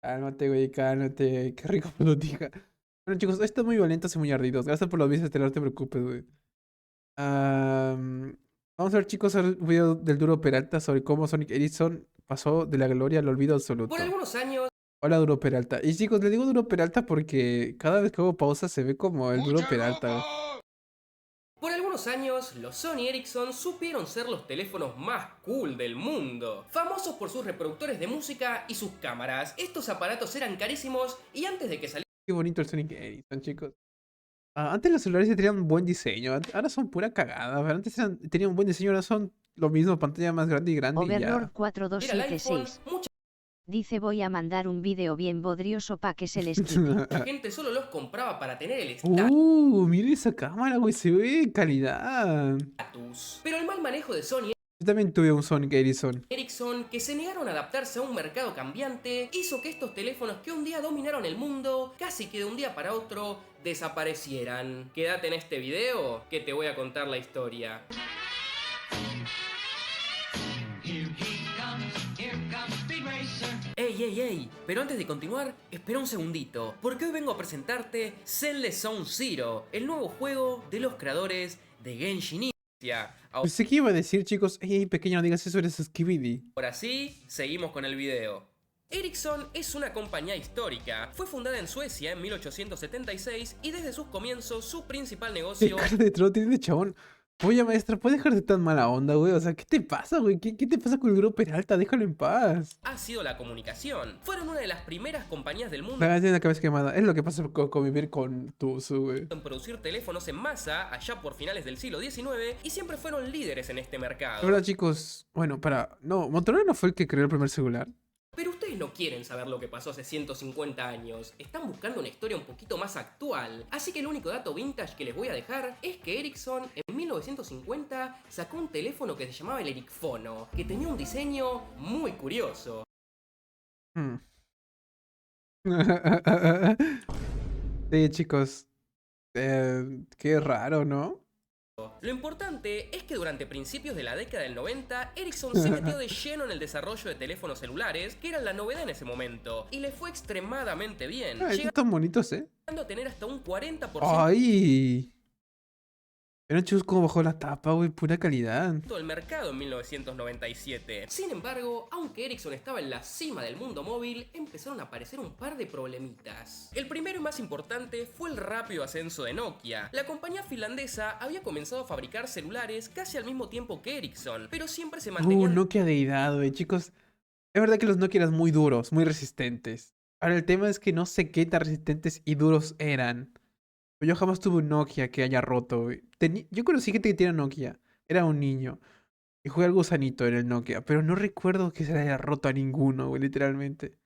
Cálmate, güey, cálmate. Qué rico pelotija. Bueno, chicos, esto es muy violento y muy ardidos. Gracias por los vistas, no te preocupes, güey. Am, Vamos a ver, chicos, un video del Duro Peralta sobre cómo Sonic Ericsson pasó de la gloria al olvido Por absoluto. algunos años, Hola, Duro Peralta. Y chicos, le digo Duro Peralta porque cada vez que hago pausa se ve como el Duro Peralta, güey. por algunos años, los Sony Ericsson supieron ser los teléfonos más cool del mundo. Famosos por sus reproductores de música y sus cámaras, estos aparatos eran carísimos y antes de que salieran Qué bonito el Sonic Ericsson, chicos. Antes los celulares ya tenían un buen diseño, ahora son pura cagada. Pero antes tenían un buen diseño, ahora son lo mismo, pantalla más grande y Overlord ya. el iPhone, 4276. mucha Dice voy a mandar un vídeo bien bodrioso pa' que se les quite. gente solo los compraba para tener el estatus. Mira esa cámara, güey, se ve calidad. Pero el mal manejo de Sony Yo también tuve un Sonic Ericsson. Ericsson, que se negaron a adaptarse a un mercado cambiante, hizo que estos teléfonos que un día dominaron el mundo, casi que de un día para otro, desaparecieran. Quédate en este video, que te voy a contar la historia. Ey, pero antes de continuar, espera un segundito, porque hoy vengo a presentarte Zenless Zone Zero, el nuevo juego de los creadores de Genshin Impact. Pensé que iba a decir, chicos, ey, pequeño, no digas eso, eres Skibidi. Ahora sí, seguimos con el video. Ericsson es una compañía histórica. Fue fundada en Suecia en 1876 y desde sus comienzos su principal ¿Qué negocio cara de troll tiene de chabón? Oye, maestra, ¿puedes dejar de tan mala onda, güey? O sea, ¿qué te pasa, güey? ¿Qué te pasa con el Duro Peralta? Déjalo en paz. ha sido la comunicación. Fueron una de las primeras compañías del mundo La tiene la cabeza quemada. Es lo que pasa con convivir con tu su, güey. en producir teléfonos en masa allá por finales del siglo XIX y siempre fueron líderes en este La mercado. verdad, chicos, bueno, no, Motorola no fue el que creó el primer celular. Pero ustedes no quieren saber lo que pasó hace 150 años, están buscando una historia un poquito más actual. Así que el único dato vintage que les voy a dejar es que Ericsson en 1950 sacó un teléfono que se llamaba el Ericfono, que tenía un diseño muy curioso. Hmm. Sí, chicos, qué raro, ¿no? Lo importante es que durante principios de la década del 90, Ericsson se metió de lleno en el desarrollo de teléfonos celulares, que eran la novedad en ese momento, y le fue extremadamente bien, Estos están bonitos, ¿eh? llegando a tener hasta un 40% ¡Ay! Pero chicos, cómo bajó la tapa, güey, pura calidad. del mercado en 1997. Sin embargo, aunque Ericsson estaba en la cima del mundo móvil, empezaron a aparecer un par de problemitas. El primero y más importante fue el rápido ascenso de Nokia. La compañía finlandesa había comenzado a fabricar celulares casi al mismo tiempo que Ericsson, pero siempre se mantenían Nokia deidad, güey, chicos. Es verdad que los Nokia eran muy duros, muy resistentes. Ahora el tema es que no sé qué tan resistentes y duros eran. Yo jamás tuve un Nokia que haya roto, güey. Yo conocí gente que tiene Nokia. Era un niño. Y jugué al gusanito en el Nokia. Pero no recuerdo que se le haya roto a ninguno, güey, literalmente.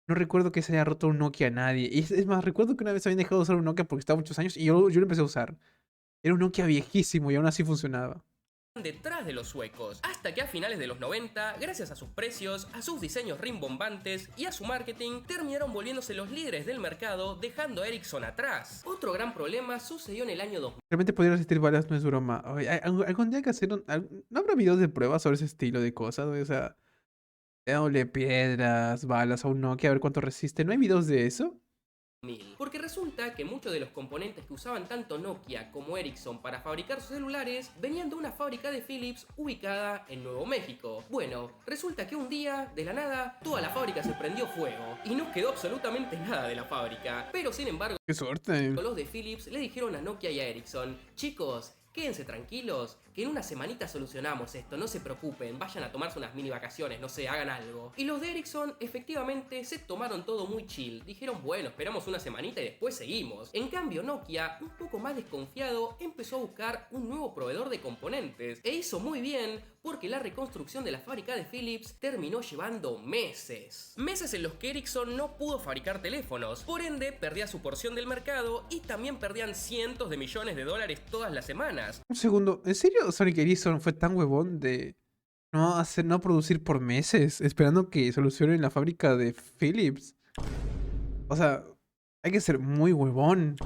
No recuerdo que se haya roto un Nokia a nadie. Y es más, recuerdo que una vez habían dejado de usar un Nokia porque estaba muchos años y yo lo empecé a usar. Era un Nokia viejísimo y aún así funcionaba. detrás de los suecos, hasta que a finales de los 90, gracias a sus precios, a sus diseños rimbombantes y a su marketing, terminaron volviéndose los líderes del mercado, dejando a Ericsson atrás. Otro gran problema sucedió en el año 2000. Realmente poder resistir balas no es broma. Oye, algún día hay que hacer ¿no habrá videos de pruebas sobre ese estilo de cosas, güey? O sea, dándole piedras, balas a un Nokia, a ver cuánto resiste. ¿No hay videos de eso? Porque resulta que muchos de los componentes que usaban tanto Nokia como Ericsson para fabricar sus celulares venían de una fábrica de Philips ubicada en Nuevo México. Bueno, resulta que un día, de la nada, toda la fábrica se prendió fuego y no quedó absolutamente nada de la fábrica. Pero sin embargo, ¡Qué suerte! los de Philips le dijeron a Nokia y a Ericsson: chicos, quédense tranquilos, que en una semanita solucionamos esto, no se preocupen, vayan a tomarse unas mini vacaciones, no sé, hagan algo. Y los de Ericsson efectivamente se tomaron todo muy chill, dijeron bueno, esperamos una semanita y después seguimos. En cambio Nokia, un poco más desconfiado, empezó a buscar un nuevo proveedor de componentes, e hizo muy bien porque la reconstrucción de la fábrica de Philips terminó llevando meses. Meses en los que Ericsson no pudo fabricar teléfonos, por ende perdía su porción del mercado y también perdían cientos de millones de dólares todas las semanas. Un segundo, ¿en serio Sonic Ericsson fue tan huevón de no producir por meses, esperando que solucionen la fábrica de Philips? O sea, hay que ser muy huevón.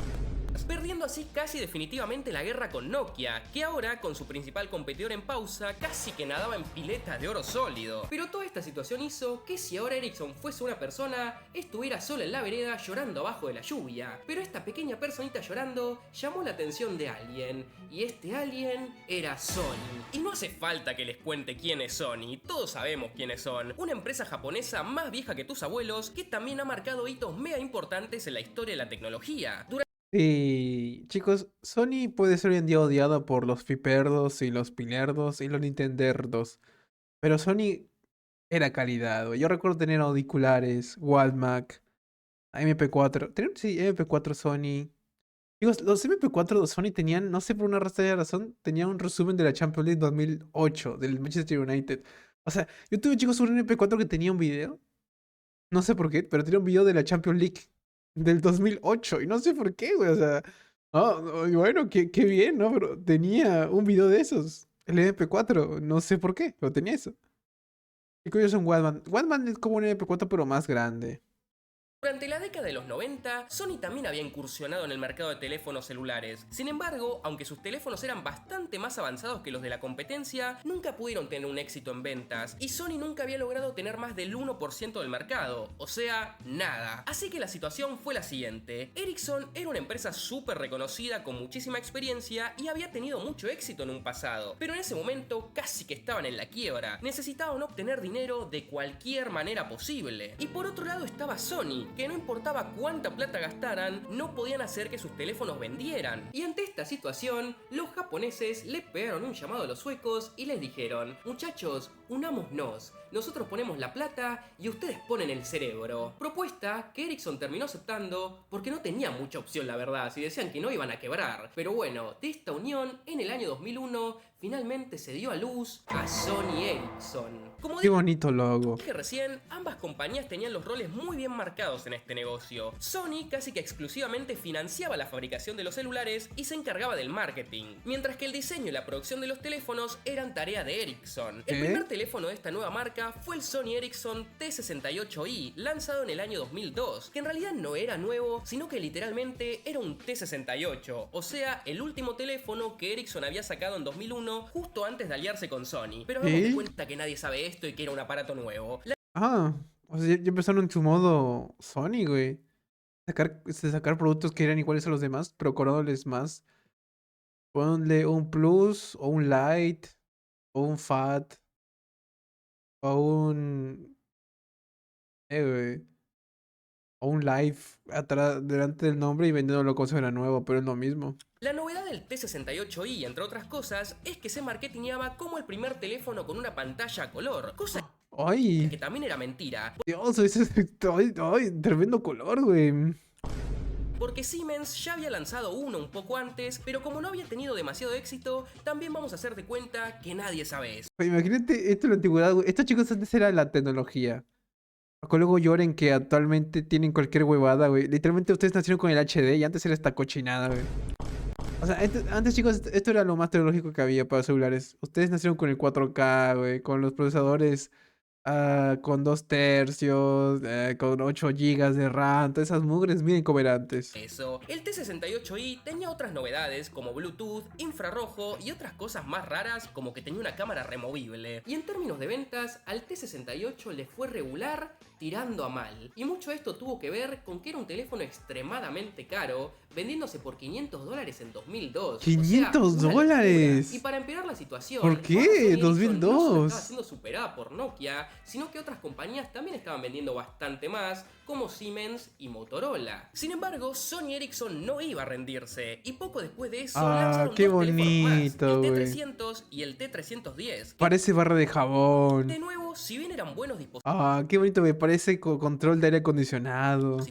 Perdiendo así casi definitivamente la guerra con Nokia, que ahora, con su principal competidor en pausa, casi que nadaba en pileta de oro sólido. Pero toda esta situación hizo que si ahora Ericsson fuese una persona, estuviera sola en la vereda llorando abajo de la lluvia. Pero esta pequeña personita llorando llamó la atención de alguien, y este alguien era Sony. Y no hace falta que les cuente quién es Sony, todos sabemos quiénes son. Una empresa japonesa más vieja que tus abuelos, que también ha marcado hitos mega importantes en la historia de la tecnología. Y chicos, Sony puede ser hoy en día odiada por los fiperdos y los pilerdos y los nintenderdos. Pero Sony era calidad, güey. Yo recuerdo tener auriculares, Walkman, MP4. Sí, MP4 Sony. Chicos, los MP4 de Sony tenían, no sé por una extraña razón, tenían un resumen de la Champions League 2008 del Manchester United. O sea, yo tuve, chicos, un MP4 que tenía un video. No sé por qué, pero tenía un video de la Champions League del 2008 y no sé por qué, güey. O sea, bueno, qué bien, ¿no? Pero tenía un video de esos. El MP4, no sé por qué, pero tenía eso. Y curioso un Walkman. Walkman es como un MP4 pero más grande. Durante la década de los 90, Sony también había incursionado en el mercado de teléfonos celulares. Sin embargo, aunque sus teléfonos eran bastante más avanzados que los de la competencia, nunca pudieron tener un éxito en ventas, y Sony nunca había logrado tener más del 1% del mercado, o sea, nada. Así que la situación fue la siguiente. Ericsson era una empresa súper reconocida con muchísima experiencia y había tenido mucho éxito en un pasado, pero en ese momento casi que estaban en la quiebra. Necesitaban obtener dinero de cualquier manera posible. Y por otro lado estaba Sony, que no importaba cuánta plata gastaran, no podían hacer que sus teléfonos vendieran. Y ante esta situación, los japoneses le pegaron un llamado a los suecos y les dijeron: muchachos, unámonos, nosotros ponemos la plata y ustedes ponen el cerebro. Propuesta que Ericsson terminó aceptando porque no tenía mucha opción, la verdad, si decían que no iban a quebrar. Pero bueno, de esta unión, en el año 2001, finalmente se dio a luz a Sony Ericsson. Como Qué bonito logo. dije recién, ambas compañías tenían los roles muy bien marcados en este negocio. Sony casi que exclusivamente financiaba la fabricación de los celulares y se encargaba del marketing, mientras que el diseño y la producción de los teléfonos eran tarea de Ericsson. El primer teléfono de esta nueva marca fue el Sony Ericsson T68i, lanzado en el año 2002, que en realidad no era nuevo, sino que literalmente era un T68, o sea, el último teléfono que Ericsson había sacado en 2001, justo antes de aliarse con Sony. Pero hagamos de cuenta que nadie sabe esto y que era un aparato nuevo. O sea, ya empezaron en su modo Sony, güey. Sacar productos que eran iguales a los demás, pero cobrándoles más. Ponle un Plus, o un Lite, o un Fat, o un... güey. O un Live atrás, delante del nombre y vendiéndolo como si fuera nuevo, pero es lo mismo. La novedad del T68i, entre otras cosas, es que se marketingeaba como el primer teléfono con una pantalla a color, cosa ¡Ay! que también era mentira, Dios, ese es... ¡Ay! Tremendo color, güey. porque Siemens ya había lanzado uno un poco antes, pero como no había tenido demasiado éxito, también vamos a hacer de cuenta que nadie sabe eso. Güey, imagínate esto en la antigüedad, güey. Estos chicos antes era la tecnología. Que luego lloren que actualmente tienen cualquier huevada, güey. Literalmente ustedes nacieron con el HD y antes era esta cochinada, güey. O sea, antes, chicos, esto era lo más tecnológico que había para celulares. Ustedes nacieron con el 4K, güey, con los procesadores con 2 tercios, con 8 gigas de RAM, todas esas mugres, miren cómo eran antes. Eso. El T68i tenía otras novedades como Bluetooth, infrarrojo y otras cosas más raras como que tenía una cámara removible. Y en términos de ventas, al T68 le fue regular tirando a mal. Y mucho de esto tuvo que ver con que era un teléfono extremadamente caro, vendiéndose por $500 en 2002. ¡500 o sea, dólares! Y para empeorar la situación, ¿Por qué? ahora Sony Ericsson 2002. no solo estaba siendo superada por Nokia, sino que otras compañías también estaban vendiendo bastante más, como Siemens y Motorola. Sin embargo, Sony Ericsson no iba a rendirse, y poco después de eso lanzaron qué dos teléfonos más, bonito, el güey. T300 y el T310. Parece barra de jabón. De nuevo, si bien eran buenos dispositivos, Qué bonito, me parece control de aire acondicionado.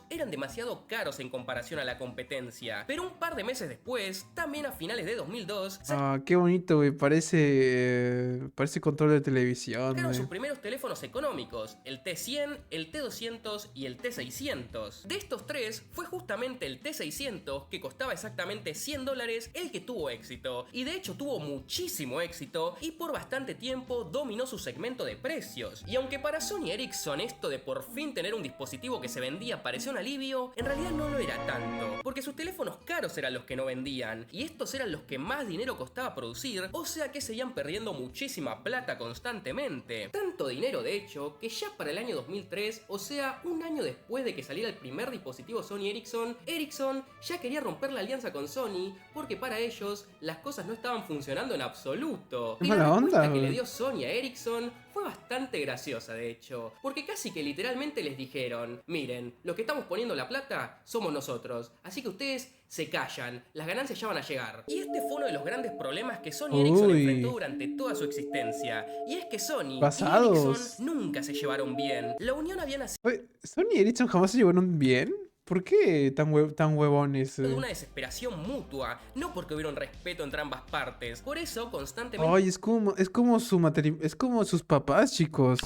eran demasiado caros en comparación a la competencia. Pero un par de meses después, también a finales de 2002, Qué bonito, güey. Parece control de televisión, sacaron sus güey. primeros teléfonos económicos, el T100, el T200 y el T600. De estos tres, fue justamente el T600, que costaba exactamente $100, el que tuvo éxito. Y de hecho tuvo muchísimo éxito, y por bastante tiempo dominó su segmento de precios. Y aunque para Sony Ericsson esto de por fin tener un dispositivo que se vendía parecía un alivio, en realidad no lo era tanto, porque sus teléfonos caros eran los que no vendían, y estos eran los que más dinero costaba producir, o sea que seguían perdiendo muchísima plata constantemente. Tanto dinero de hecho, que ya para el año 2003, o sea, un año después de que saliera el primer dispositivo Sony Ericsson, Ericsson ya quería romper la alianza con Sony, porque para ellos las cosas no estaban funcionando en absoluto. Qué Y la mala respuesta onda, que le güey. dio Sony a Ericsson fue bastante graciosa de hecho, porque casi que literalmente les dijeron: miren, los que estamos poniendo la plata somos nosotros, así que ustedes se callan, las ganancias ya van a llegar. Y este fue uno de los grandes problemas que Sony Ericsson enfrentó Uy. durante toda su existencia, y es que Sony y Ericsson Basados. nunca se llevaron bien. La unión había nacido Oye, ¿Sony y Ericsson jamás se llevaron bien? ¿Por qué tan huevones? de una desesperación mutua, no porque hubiera un respeto entre ambas partes. Por eso constantemente Ay, es como sus papás, chicos.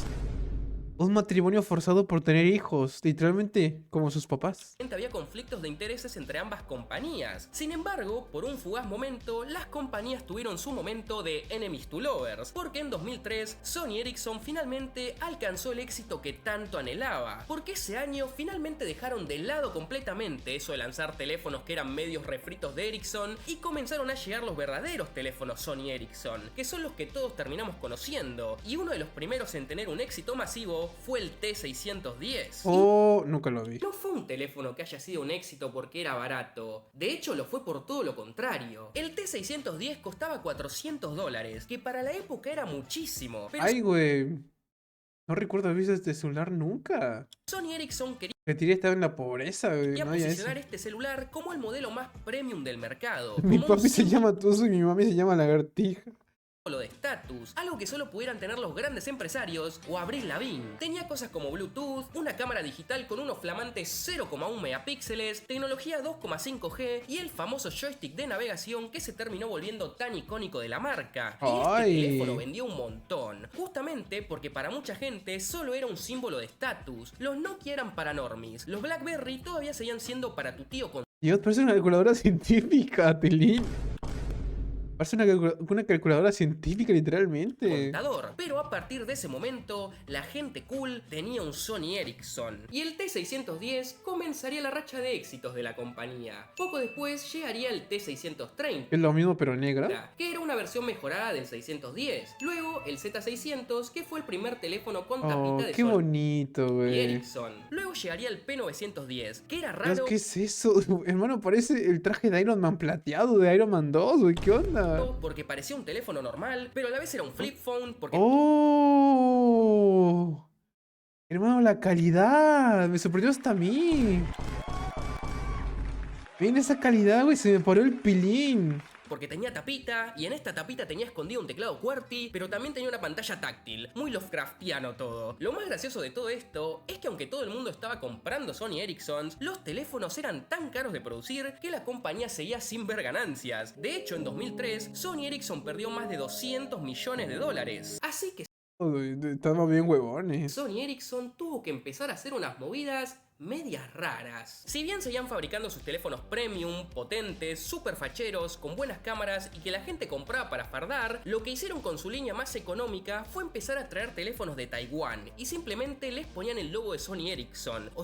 Un matrimonio forzado por tener hijos, literalmente como sus papás. había conflictos de intereses entre ambas compañías. Sin embargo, por un fugaz momento, las compañías tuvieron su momento de enemies to lovers, porque en 2003 Sony Ericsson finalmente alcanzó el éxito que tanto anhelaba, porque ese año finalmente dejaron de lado completamente eso de lanzar teléfonos que eran medios refritos de Ericsson y comenzaron a llegar los verdaderos teléfonos Sony Ericsson, que son los que todos terminamos conociendo, y uno de los primeros en tener un éxito masivo fue el T610. Oh, nunca lo vi. No fue un teléfono que haya sido un éxito porque era barato. De hecho, lo fue por todo lo contrario. El T610 costaba $400, que para la época era muchísimo. Pero Ay, güey. No recuerdo haber visto este celular nunca. Sony Ericsson quería Que tiré estaba en la pobreza, güey. No había eso. posicionar este celular como el modelo más premium del mercado. Mi como un papi se llama Tuzo y mi mami se llama Lagartija. símbolo de estatus, algo que solo pudieran tener los grandes empresarios o Avril Lavigne. Tenía cosas como Bluetooth, una cámara digital con unos flamantes 0,1 megapíxeles, tecnología 2,5G y el famoso joystick de navegación que se terminó volviendo tan icónico de la marca. Y este Ay. teléfono vendió un montón, justamente porque para mucha gente solo era un símbolo de estatus. Los Nokia eran para normies, los BlackBerry todavía seguían siendo para tu tío con Dios, parece una calculadora científica, Tilín. Parece una calculadora científica, literalmente. contador. Pero a partir de ese momento, la gente cool tenía un Sony Ericsson. Y el T610 comenzaría la racha de éxitos de la compañía. Poco después llegaría el T630. Es lo mismo, pero negra. Que era una versión mejorada del 610. Luego el Z600, que fue el primer teléfono con tapita Oh, de qué Sony bonito, y güey. Ericsson. Luego llegaría el P910, que era Dios, raro ¿qué es eso? Hermano, parece el traje de Iron Man plateado de Iron Man 2, güey. ¿Qué onda? porque parecía un teléfono normal, pero a la vez era un flip phone porque ¡Oh! Hermano, la calidad. Me sorprendió hasta a mí. Miren esa calidad, güey. Se me paró el pilín. porque tenía tapita, y en esta tapita tenía escondido un teclado QWERTY, pero también tenía una pantalla táctil, muy Lovecraftiano todo. Lo más gracioso de todo esto es que aunque todo el mundo estaba comprando Sony Ericsson, los teléfonos eran tan caros de producir que la compañía seguía sin ver ganancias. De hecho, en 2003, Sony Ericsson perdió más de $200 millones. Así que Estamos bien huevones. Sony Ericsson tuvo que empezar a hacer unas movidas medias raras. Si bien seguían fabricando sus teléfonos premium, potentes, super facheros, con buenas cámaras y que la gente compraba para fardar, lo que hicieron con su línea más económica fue empezar a traer teléfonos de Taiwán y simplemente les ponían el logo de Sony Ericsson. O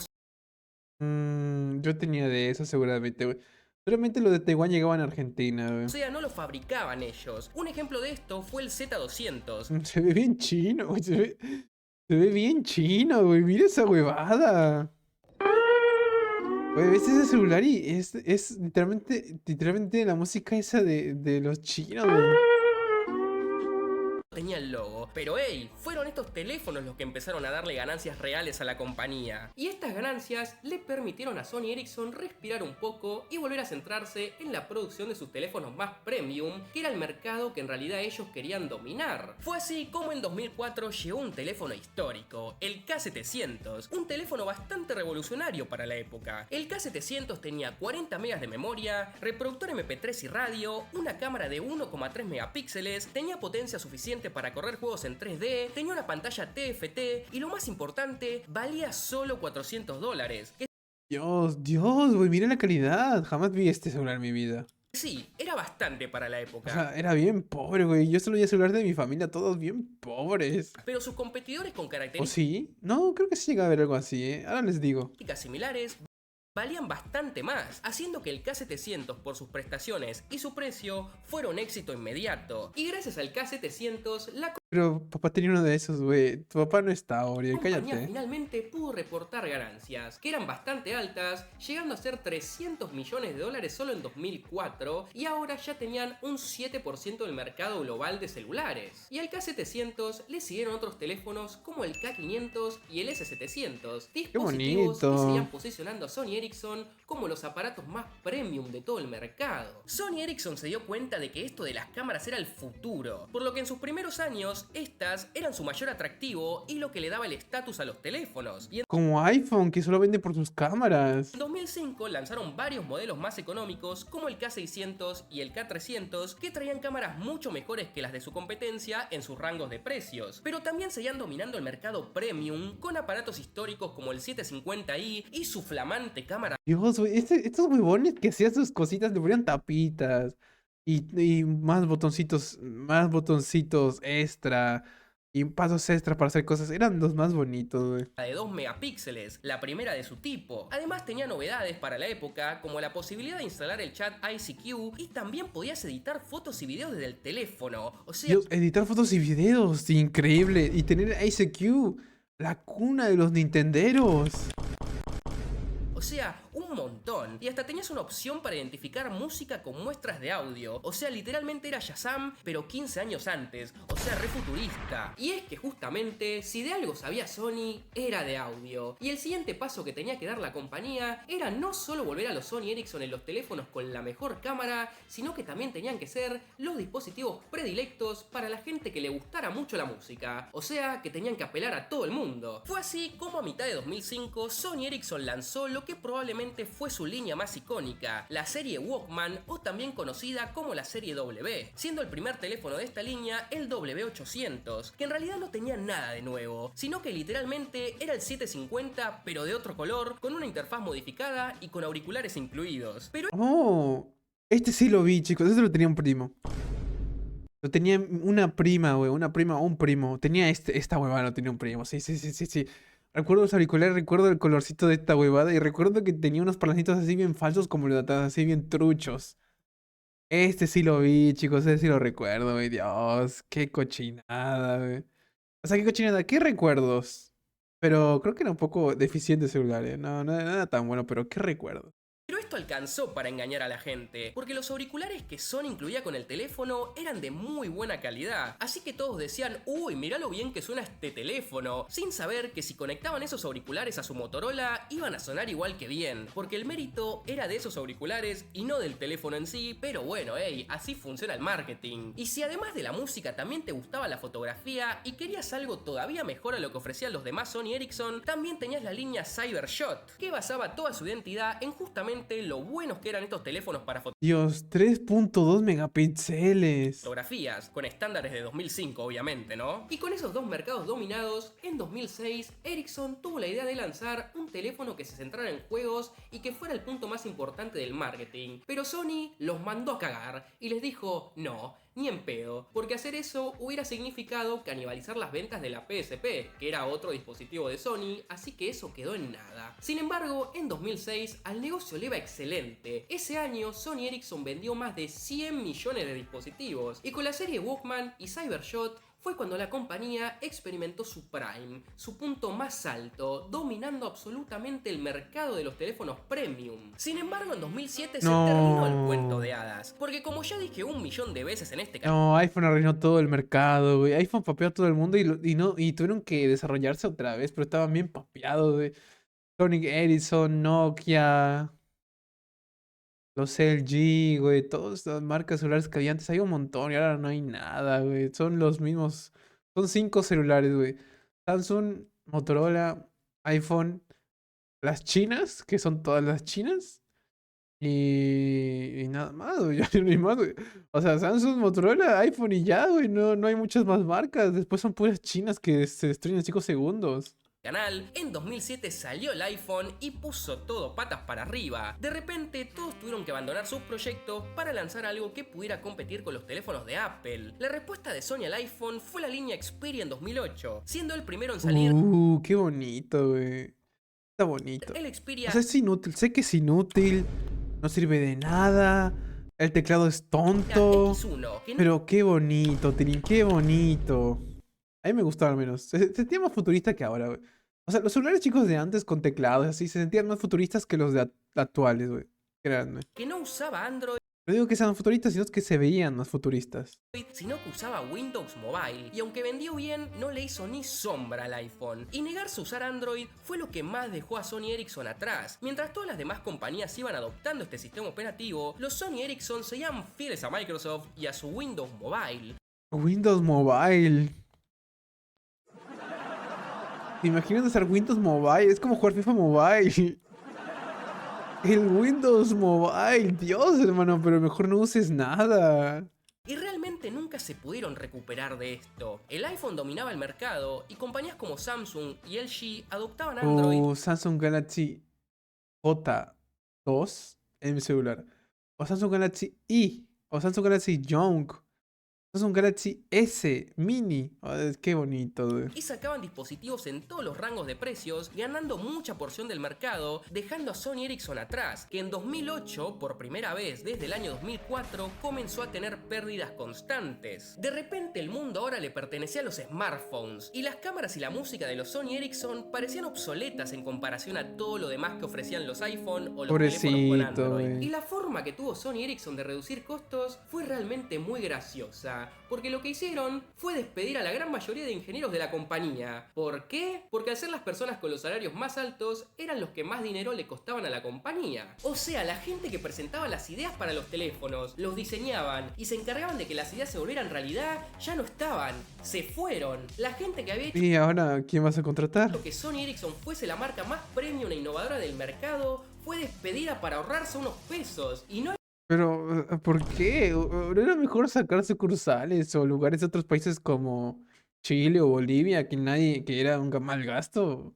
Yo tenía de eso seguramente, güey. Seguramente los de Taiwán llegaban a Argentina, güey. sea, no lo fabricaban ellos. Un ejemplo de esto fue el Z200. Se ve bien chino, güey. Se ve bien chino, güey. Mira esa huevada. Güey, ¿ves ese celular? Y es literalmente la música esa de los chinos, güey. Tenía el logo, pero hey, fueron estos teléfonos los que empezaron a darle ganancias reales a la compañía. Y estas ganancias le permitieron a Sony Ericsson respirar un poco y volver a centrarse en la producción de sus teléfonos más premium, que era el mercado que en realidad ellos querían dominar. Fue así como en 2004 llegó un teléfono histórico, el K700, un teléfono bastante revolucionario para la época. El K700 tenía 40 megas de memoria, reproductor MP3 y radio, una cámara de 1,3 megapíxeles, tenía potencia suficiente para correr juegos en 3D, tenía una pantalla TFT y lo más importante, valía solo $400. Dios, güey, mira la calidad. Jamás vi este celular en mi vida. Sí, era bastante para la O época. sea, era bien pobre, güey. Yo solo veía celular de mi familia, todos bien pobres. Pero sus competidores con ¿O características sí? No, creo que sí llega a haber algo así, ¿eh? Ahora les digo. similares valían bastante más, haciendo que el K700 por sus prestaciones y su precio fuera un éxito inmediato. Y gracias al K700, la Pero papá tenía uno de esos, güey. Tu papá no está, Oriel, compañía cállate. finalmente pudo reportar ganancias, que eran bastante altas, llegando a ser 300 millones de dólares solo en 2004, y ahora ya tenían un 7% del mercado global de celulares. Y al K700 le siguieron otros teléfonos como el K500 y el S700, dispositivos que bonito. seguían posicionando a Sony Ericsson como los aparatos más premium de todo el mercado. Sony Ericsson se dio cuenta de que esto de las cámaras era el futuro, por lo que en sus primeros años estas eran su mayor atractivo y lo que le daba el estatus a los teléfonos. Y en Como iPhone, que solo vende por sus cámaras. 2005 lanzaron varios modelos más económicos como el K600 y el K300 que traían cámaras mucho mejores que las de su competencia en sus rangos de precios, pero también seguían dominando el mercado premium con aparatos históricos como el 750i y su flamante cámara Dios, güey, estos huevones que hacían sus cositas le ponían tapitas y más botoncitos extra y pasos extra para hacer cosas. Eran los más bonitos, güey. de 2 megapíxeles, la primera de su tipo. Además tenía novedades para la época, como la posibilidad de instalar el chat ICQ y también podías editar fotos y videos desde el teléfono. O sea, Dios, editar fotos y videos, increíble. Y tener ICQ, la cuna de los nintenderos. un montón. Y hasta tenías una opción para identificar música con muestras de audio. O sea, literalmente era Shazam, pero 15 años antes. O sea, re futurista. Y es que justamente, si de algo sabía Sony, era de audio. Y el siguiente paso que tenía que dar la compañía era no solo volver a los Sony Ericsson en los teléfonos con la mejor cámara, sino que también tenían que ser los dispositivos predilectos para la gente que le gustara mucho la música. O sea, que tenían que apelar a todo el mundo. Fue así como a mitad de 2005 Sony Ericsson lanzó lo que probablemente fue su línea más icónica, la serie Walkman, o también conocida como la serie W, siendo el primer teléfono de esta línea el W800, que en realidad no tenía nada de nuevo, sino que literalmente era el 750 pero de otro color, con una interfaz modificada y con auriculares incluidos. Pero Oh, este sí lo vi, chicos. Este lo tenía un primo. Lo tenía una prima, güey. Una prima o un primo. Tenía esta huevada, lo tenía un primo. Sí, sí, sí, sí, sí. Recuerdo los auriculares, recuerdo el colorcito de esta huevada. Y recuerdo que tenía unos parlancitos así bien falsos, como los de atrás, así bien truchos. Este sí lo vi, chicos. Este sí lo recuerdo, güey. Dios, qué cochinada, güey. O sea, qué cochinada, qué recuerdos. Pero creo que era un poco deficiente el celular, ¿eh? No, no era tan bueno, pero qué recuerdos. esto alcanzó para engañar a la gente, porque los auriculares que Sony incluía con el teléfono eran de muy buena calidad, así que todos decían, uy, mirá lo bien que suena este teléfono, sin saber que si conectaban esos auriculares a su Motorola iban a sonar igual que bien, porque el mérito era de esos auriculares y no del teléfono en sí, pero bueno, hey, así funciona el marketing. Y si además de la música también te gustaba la fotografía y querías algo todavía mejor a lo que ofrecían los demás Sony Ericsson, también tenías la línea Cybershot, que basaba toda su identidad en justamente lo buenos que eran estos teléfonos para Dios, 3.2 megapíxeles. fotografías, con estándares de 2005 obviamente, ¿no? Y con esos dos mercados dominados, en 2006 Ericsson tuvo la idea de lanzar un teléfono que se centrara en juegos y que fuera el punto más importante del marketing, pero Sony los mandó a cagar y les dijo no, ni en pedo, porque hacer eso hubiera significado canibalizar las ventas de la PSP, que era otro dispositivo de Sony, así que eso quedó en nada. Sin embargo, en 2006 al negocio le iba excelente. Ese año Sony Ericsson vendió más de 100 millones de dispositivos, y con la serie Walkman y Cybershot fue cuando la compañía experimentó su prime, su punto más alto, dominando absolutamente el mercado de los teléfonos premium. Sin embargo, en 2007 se terminó el cuento de hadas, porque como ya dije 1.000.000 de veces en este canal, No, iPhone arruinó todo el mercado, güey. iPhone papeó a todo el mundo y tuvieron que desarrollarse otra vez, pero estaban bien papeados, güey. Sony Ericsson, Nokia, los LG, güey, todas las marcas celulares que había antes, hay un montón y ahora no hay nada, güey. Son los mismos, son 5 celulares, güey. Samsung, Motorola, iPhone, las chinas, que son todas las chinas, y nada más, güey, ya no hay más, güey. O sea, Samsung, Motorola, iPhone y ya, güey, no hay muchas más marcas. Después son puras chinas que se destruyen en 5 segundos. canal, en 2007 salió el iPhone y puso todo patas para arriba. De repente todos tuvieron que abandonar sus proyectos para lanzar algo que pudiera competir con los teléfonos de Apple. La respuesta de Sony al iPhone fue la línea Xperia en 2008, siendo el primero en salir. Qué bonito, güey. Está bonito. El Xperia O sea, es inútil. Sé que es inútil. No sirve de nada. El teclado es tonto. X1, que no Pero qué bonito, Tirin, qué bonito. A mí me gustaba al menos. Se sentía más futurista que ahora, güey. O sea, los celulares chicos de antes con teclados así se sentían más futuristas que los de actuales, güey. Créanme. que no usaba Android, No digo que sean futuristas, sino que se veían más futuristas. sino que usaba Windows Mobile, y aunque vendió bien, no le hizo ni sombra al iPhone. Y negarse a usar Android fue lo que más dejó a Sony Ericsson atrás. Mientras todas las demás compañías iban adoptando este sistema operativo, los Sony Ericsson seguían fieles a Microsoft y a su Windows Mobile. Windows Mobile. ¿Te imaginas usar Windows Mobile? Es como jugar FIFA Mobile. El Windows Mobile, Dios, hermano, pero mejor no uses nada. Y realmente nunca se pudieron recuperar de esto. El iPhone dominaba el mercado y compañías como Samsung y LG adoptaban Android. O Samsung Galaxy J2 en mi celular. O Samsung Galaxy I. O Samsung Galaxy Young. Samsung Galaxy S Mini. Oh, qué bonito, güey. Y sacaban dispositivos en todos los rangos de precios, ganando mucha porción del mercado, dejando a Sony Ericsson atrás, que en 2008, por primera vez desde el año 2004, comenzó a tener pérdidas constantes. De repente el mundo ahora le pertenecía a los smartphones, y las cámaras y la música de los Sony Ericsson parecían obsoletas en comparación a todo lo demás que ofrecían los iPhone o los teléfonos con Android. güey. Y la forma que tuvo Sony Ericsson de reducir costos fue realmente muy graciosa, porque lo que hicieron fue despedir a la gran mayoría de ingenieros de la compañía. ¿Por qué? Porque al ser las personas con los salarios más altos eran los que más dinero le costaban a la compañía. O sea, la gente que presentaba las ideas para los teléfonos, los diseñaban y se encargaban de que las ideas se volvieran realidad, ya no estaban, se fueron. La gente que había hecho ¿Y ahora quién vas a contratar? que Sony Ericsson fuese la marca más premium e innovadora del mercado fue despedida para ahorrarse unos pesos. Y no Pero, ¿por qué? ¿No era mejor sacar sucursales o lugares de otros países como Chile o Bolivia que era un mal gasto?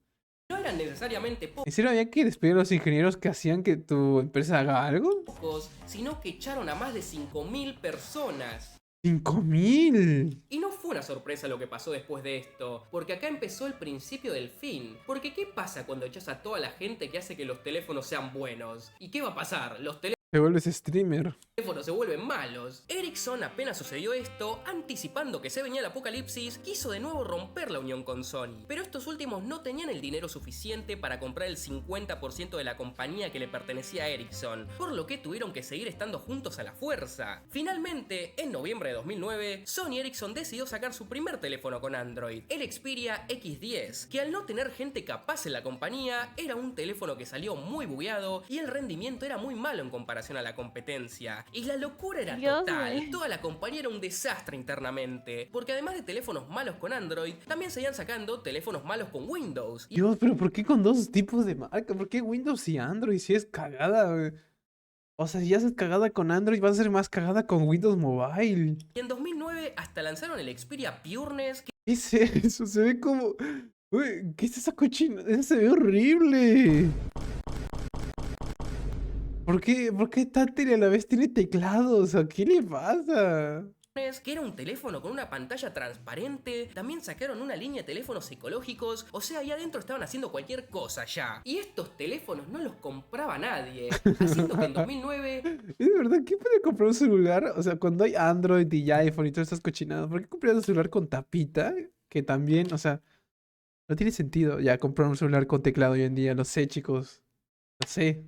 eran necesariamente ¿En serio había que despedir a los ingenieros que hacían que tu empresa haga algo? pocos, sino que echaron a más de 5.000 personas. ¡5.000! Y no fue una sorpresa lo que pasó después de esto, porque acá empezó el principio del fin. Porque ¿qué pasa cuando echas a toda la gente que hace que los teléfonos sean buenos? ¿Y qué va a pasar? Los Te vuelves streamer. teléfonos se vuelven malos. Ericsson, apenas sucedió esto, anticipando que se venía el apocalipsis, quiso de nuevo romper la unión con Sony. Pero estos últimos no tenían el dinero suficiente para comprar el 50% de la compañía que le pertenecía a Ericsson, por lo que tuvieron que seguir estando juntos a la fuerza. Finalmente, en noviembre de 2009, Sony Ericsson decidió sacar su primer teléfono con Android, el Xperia X10, que al no tener gente capaz en la compañía, era un teléfono que salió muy bugueado y el rendimiento era muy malo en comparación a la competencia. Y la locura era Dios total. mío. Toda la compañía era un desastre internamente, porque además de teléfonos malos con Android, también seguían sacando teléfonos malos con Windows. Y Dios, pero ¿por qué con dos tipos de marca? ¿Por qué Windows y Android? Si es cagada, güey. O sea, si ya es cagada con Android, va a ser más cagada con Windows Mobile. en 2009 hasta lanzaron el Xperia Pureness, que ¿Qué es eso? Se ve como... Uy, ¿qué es esa cochina? Eso se ve horrible. ¿Por qué táctil y a la vez tiene teclados? ¿A qué le pasa? era un teléfono con una pantalla transparente. También sacaron una línea de teléfonos ecológicos. O sea, ahí adentro estaban haciendo cualquier cosa ya. Y estos teléfonos no los compraba nadie, haciendo que en 2009 Es verdad, ¿quién puede comprar un celular? O sea, cuando hay Android y iPhone y todas estas cochinadas, ¿por qué comprar un celular con tapita? Que también, o sea, no tiene sentido ya comprar un celular con teclado hoy en día. Lo sé, chicos. Lo sé.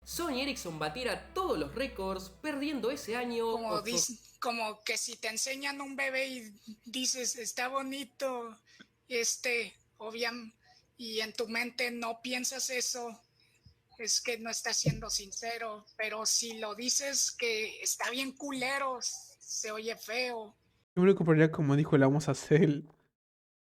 Sony Ericsson batiera todos los récords, perdiendo ese año Como que si te enseñan un bebé y dices, está bonito, y en tu mente no piensas eso, es que no estás siendo sincero, pero si lo dices que está bien culero, se oye feo. Yo me lo compraría como dijo el Vamos a hacer.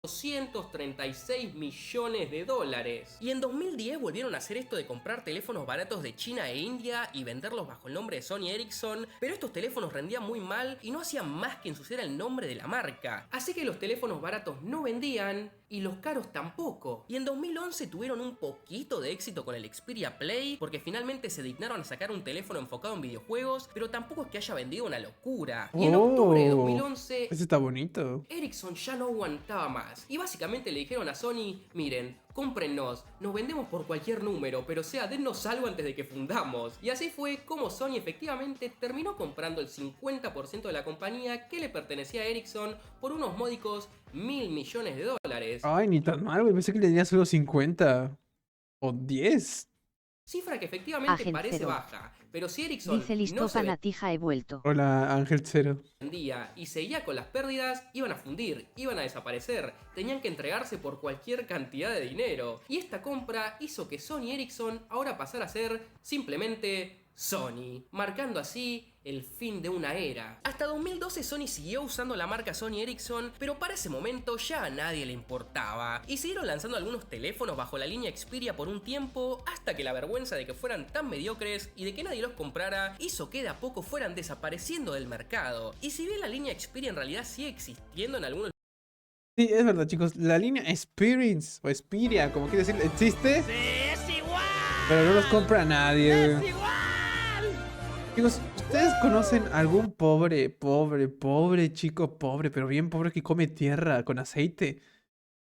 236 millones de dólares. Y en 2010 volvieron a hacer esto de comprar teléfonos baratos de China e India y venderlos bajo el nombre de Sony Ericsson, pero estos teléfonos rendían muy mal y no hacían más que ensuciar el nombre de la marca. Así que los teléfonos baratos no vendían y los caros tampoco. Y en 2011 tuvieron un poquito de éxito con el Xperia Play, porque finalmente se dignaron a sacar un teléfono enfocado en videojuegos, pero tampoco es que haya vendido una locura. Y en octubre de 2011, ese está bonito. Ericsson ya no aguantaba más y básicamente le dijeron a Sony, miren, cómprennos, nos vendemos por cualquier número, pero dennos algo antes de que fundamos. Y así fue como Sony efectivamente terminó comprando el 50% de la compañía que le pertenecía a Ericsson por unos módicos $1.000 millones. Ay, ni tan mal, güey. Pensé que le tenía solo 50 o 10. Cifra que efectivamente Ángel parece Cero. baja, pero si Ericsson Dice no listo se fanatija he vuelto. Hola, Ángel Cero. vendía y seguía con las pérdidas, iban a fundir, iban a desaparecer, tenían que entregarse por cualquier cantidad de dinero. Y esta compra hizo que Sony Ericsson ahora pasara a ser simplemente Sony, marcando así el fin de una era. Hasta 2012 Sony siguió usando la marca Sony Ericsson, pero para ese momento ya a nadie le importaba. Y siguieron lanzando algunos teléfonos bajo la línea Xperia por un tiempo, hasta que la vergüenza de que fueran tan mediocres y de que nadie los comprara hizo que de a poco fueran desapareciendo del mercado. Y si bien la línea Xperia en realidad sigue existiendo en algunos Sí, es verdad, chicos. La línea Experience o Xperia, como quiere decir, existe. ¡Sí, es igual! Pero no los compra nadie. ¡Es igual! Chicos, ¿ustedes conocen algún pobre chico pobre, pero bien pobre que come tierra con aceite?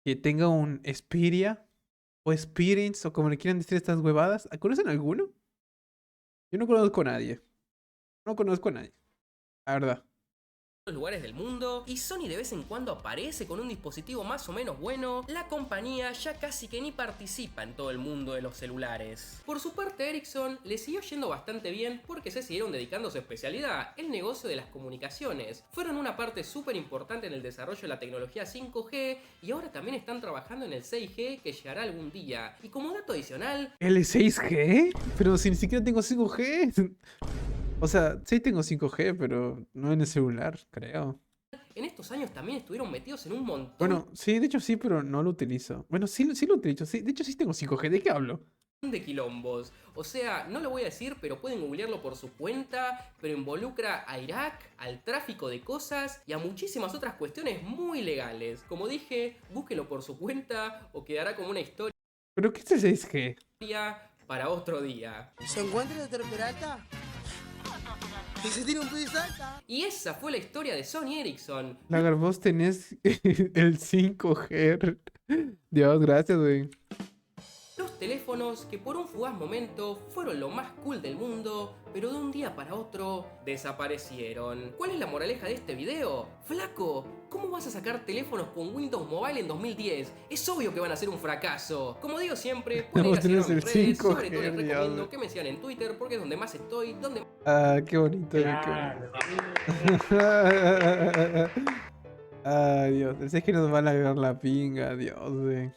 Que tenga un Xperia o Experience o como le quieran decir estas huevadas. ¿Conocen alguno? Yo no conozco a nadie. No conozco a nadie. La verdad. lugares del mundo, y Sony de vez en cuando aparece con un dispositivo más o menos bueno, la compañía ya casi que ni participa en todo el mundo de los celulares. Por su parte, Ericsson le siguió yendo bastante bien porque se siguieron dedicando a su especialidad, el negocio de las comunicaciones. Fueron una parte súper importante en el desarrollo de la tecnología 5G y ahora también están trabajando en el 6G que llegará algún día. Y como dato adicional, ¿El 6G? Pero si ni siquiera tengo 5G. O sea, sí tengo 5G, pero no en el celular, creo. en estos años también estuvieron metidos en un montón Bueno, sí, de hecho sí, pero no lo utilizo. Bueno, sí lo utilizo. Sí, de hecho sí tengo 5G. ¿De qué hablo? de quilombos. O sea, no lo voy a decir, pero pueden googlearlo por su cuenta, pero involucra a Irak, al tráfico de cosas y a muchísimas otras cuestiones muy legales. Como dije, búsquelo por su cuenta o quedará como una historia ¿Pero qué es el 6G? para otro día. ¿Se encuentra el doctor Peralta? ¿Y se tira un pedo y salta? Y esa fue la historia de Sony Ericsson. Lagar, vos tenés el 5G. Dios, gracias, güey. Los teléfonos que por un fugaz momento fueron lo más cool del mundo, pero de un día para otro desaparecieron. ¿Cuál es la moraleja de este video? Flaco, ¿cómo vas a sacar teléfonos con Windows Mobile en 2010? Es obvio que van a ser un fracaso. Como digo siempre, pueden ir a Vos seguirme tenés en mis el redes, 5G, sobre todo les recomiendo Dios. que me sigan en Twitter porque es donde más estoy, donde Ah, qué bonito, güey, qué bonito. Ay, Dios. El 6G nos va a alargar la pinga, Dios, güey.